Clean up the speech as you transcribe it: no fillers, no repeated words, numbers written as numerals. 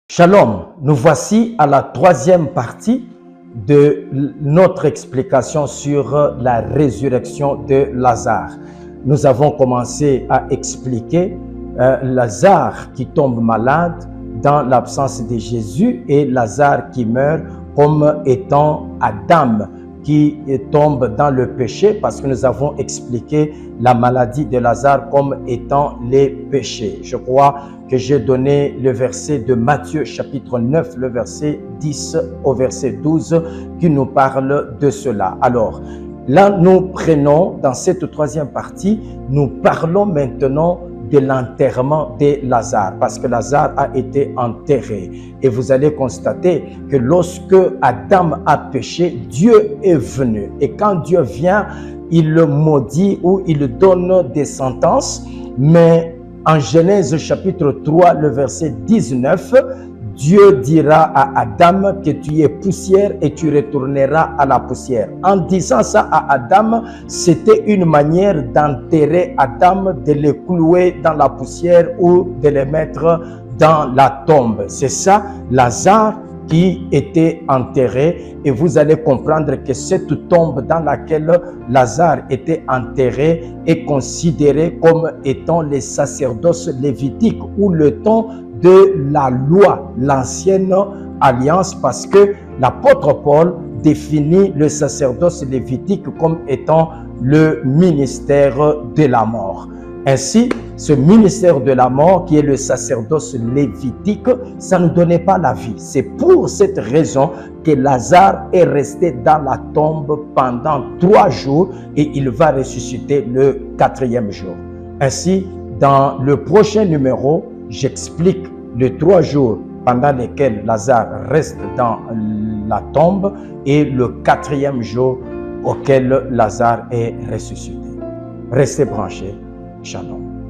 Shalom, nous voici à la troisième partie de notre explication sur la résurrection de Lazare. Nous avons commencé à expliquer Lazare qui tombe malade dans l'absence de Jésus et Lazare qui meurt comme étant Adam qui tombe dans le péché, parce que nous avons expliqué la maladie de Lazare comme étant les péchés. Je crois que j'ai donné le verset de Matthieu chapitre 9, le verset 10 au verset 12 qui nous parle de cela. Alors, là nous prenons dans cette troisième partie, nous parlons maintenant de l'enterrement de Lazare, parce que Lazare a été enterré. Et vous allez constater que lorsque Adam a péché, Dieu est venu. Et quand Dieu vient, il le maudit ou il donne des sentences. Mais en Genèse chapitre 3, le verset 19, Dieu dira à Adam que tu es poussière et tu retourneras à la poussière. En disant ça à Adam, c'était une manière d'enterrer Adam, de le clouer dans la poussière ou de le mettre dans la tombe. C'est ça, Lazare qui était enterré, et vous allez comprendre que cette tombe dans laquelle Lazare était enterré est considérée comme étant les sacerdoces lévitiques ou le temps de la loi, l'ancienne alliance, parce que l'apôtre Paul définit le sacerdoce lévitique comme étant le ministère de la mort. Ainsi, ce ministère de la mort qui est le sacerdoce lévitique, ça ne donnait pas la vie. C'est pour cette raison que Lazare est resté dans la tombe pendant 3 jours et il va ressusciter le 4e jour. Ainsi, dans le prochain numéro, j'explique les 3 jours pendant lesquels Lazare reste dans la tombe et le 4e jour auquel Lazare est ressuscité. Restez branchés. Shalom.